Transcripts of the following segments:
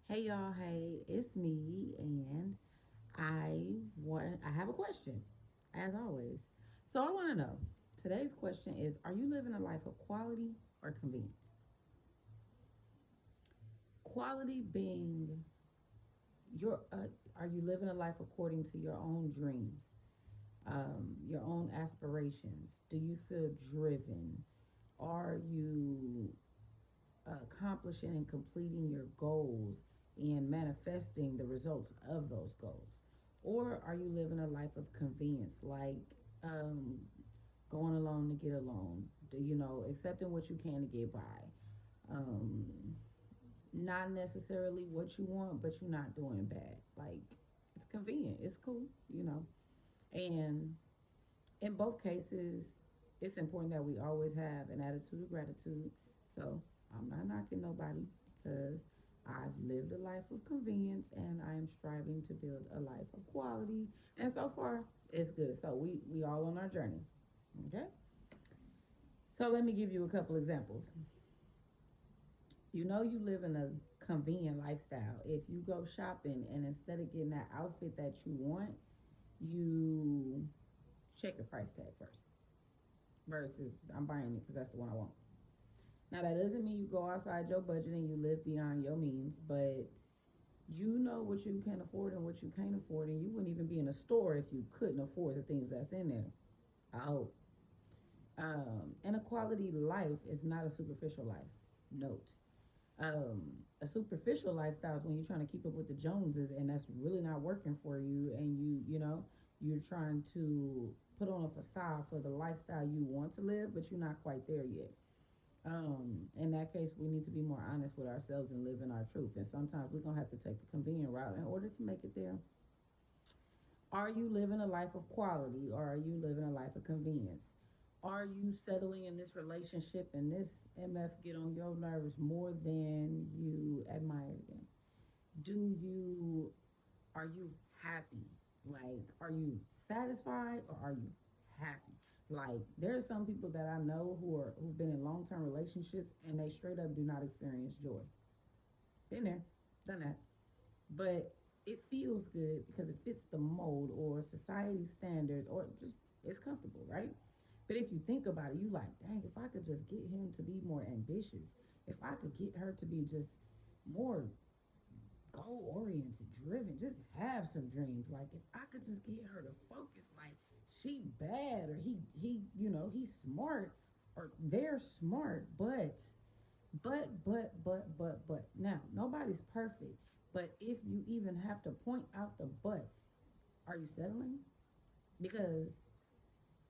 Hey y'all, hey, it's me and I have a question, as always. So I want to know. Today's question is, are you living a life of quality or convenience? Quality being your are you living a life according to your own dreams, your own aspirations? Do you feel driven? Are you accomplishing and completing your goals and manifesting the results of those goals? Or are you living a life of convenience, like um, going along to get along, accepting what you can to get by? Um, Not necessarily what you want, but you're not doing bad. Like, it's convenient, it's cool, you know. And in both cases, it's important that we always have an attitude of gratitude. So I'm not knocking nobody because I've lived a life of convenience and I am striving to build a life of quality. And so far, it's good. So we all on our journey. Okay. So let me give you a couple examples. You live in a convenient lifestyle. If you go shopping and instead of getting that outfit that you want, you check your price tag first versus I'm buying it because that's the one I want. Now that doesn't mean you go outside your budget and you live beyond your means, but you know what you can afford and what you can't afford, and you wouldn't even be in a store if you couldn't afford the things that's in there. I hope. And a quality life is not a superficial life. Note. A superficial lifestyle is when you're trying to keep up with the Joneses, and that's really not working for you, and you're trying to put on a facade for the lifestyle you want to live, but you're not quite there yet. In that case, we need to be more honest with ourselves and live in our truth. And sometimes we're gonna have to take the convenient route in order to make it there. Are you living a life of quality or are you living a life of convenience? Are you settling in this relationship and this MF get on your nerves more than you admire them? Do you Are you happy? Like, are you satisfied or are you happy? Like, there are some people that I know who've been in long term relationships and they straight up do not experience joy. Been there, done that. But it feels good because it fits the mold or society standards or just it's comfortable, right? But if you think about it, you like, dang, if I could just get him to be more ambitious, if I could get her to be just more goal oriented, driven, just have some dreams. Like if I could just get her to focus, like she bad or he's smart or they're smart, but. Now nobody's perfect, but if you even have to point out the buts, are you settling? Because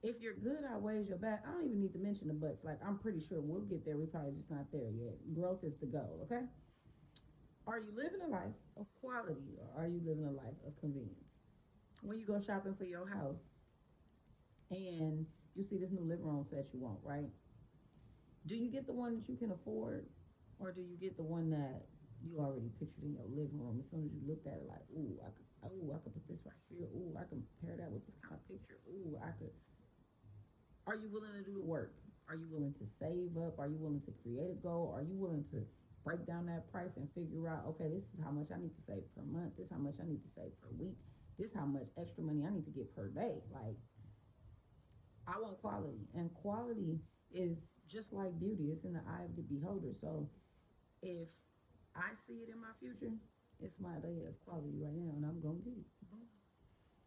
if your good outweighs your bad, I don't even need to mention the buts. Like I'm pretty sure we'll get there. We're probably just not there yet. Growth is the goal. Okay. Are you living a life of quality or are you living a life of convenience? When you go shopping for your house and you see this new living room set you want, right? Do you get the one that you can afford or do you get the one that you already pictured in your living room as soon as you looked at it like, I could put this right here. Ooh, I can pair that with this kind of picture. Ooh, I could. Are you willing to do the work? Are you willing to save up? Are you willing to create a goal? Are you willing to break down that price and figure out, okay, this is how much I need to save per month. This is how much I need to save per week. This is how much extra money I need to get per day. Like, I want quality. And quality is just like beauty. It's in the eye of the beholder. So if I see it in my future, it's my day of quality right now and I'm going to get it.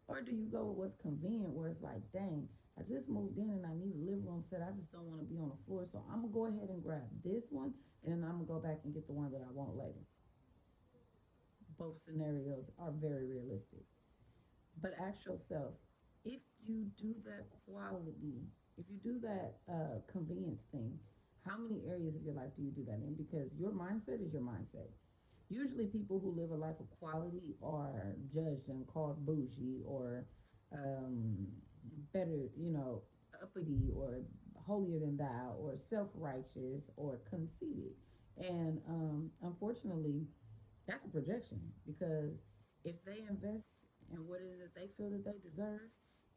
Or do you go with what's convenient where it's like, dang, I just moved in and I need a living room set. I just don't want to be on the floor. So I'm going to go ahead and grab this one and then I'm going to go back and get the one that I want later. Both scenarios are very realistic. But ask yourself, if you do that quality, if you do that convenience thing, how many areas of your life do you do that in? Because your mindset is your mindset. Usually, people who live a life of quality are judged and called bougie or um, better, uppity or holier than thou or self righteous or conceited. And unfortunately, that's a projection because if they invest in what is it they feel that they deserve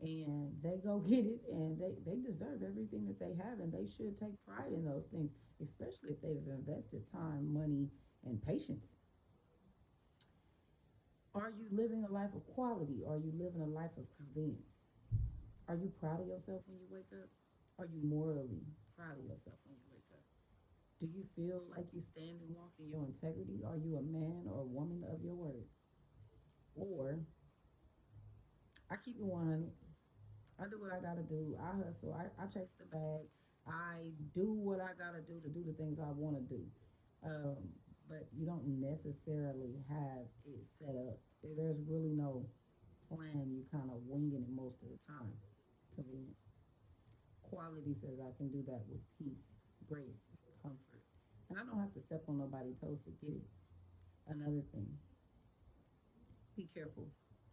and they go get it and they deserve everything that they have and they should take pride in those things, especially if they've invested time, money, and patience. Are you living a life of quality? Or are you living a life of convenience? Are you proud of yourself when you wake up? Are you morally proud of yourself when you wake up? Do you feel like you stand and walk in your integrity? Are you a man or a woman of your word? Or I keep it 100. I do what I gotta do. I hustle. I chase the bag. I do what I gotta do to do the things I want to do. Um, but you don't necessarily have it set up. There's really no plan. You kind of winging it most of the time. Convenient. Quality says I can do that with peace, grace, comfort. And I don't have to step on nobody's toes to get it. Another thing, be careful.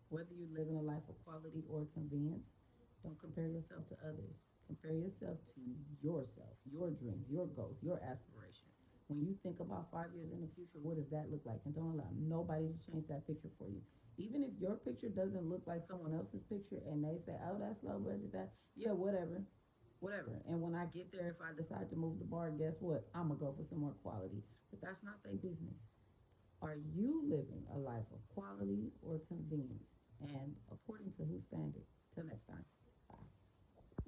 Whether you live in a life of quality or convenience, don't compare yourself to others. Compare yourself to yourself, your dreams, your goals, your aspirations. When you think about 5 years in the future, what does that look like? And don't allow nobody to change that picture for you. Even if your picture doesn't look like someone else's picture and they say, oh, that's low budget, that, yeah, whatever, whatever. And when I get there, if I decide to move the bar, guess what? I'm going to go for some more quality. But that's not their business. Are you living a life of quality or convenience?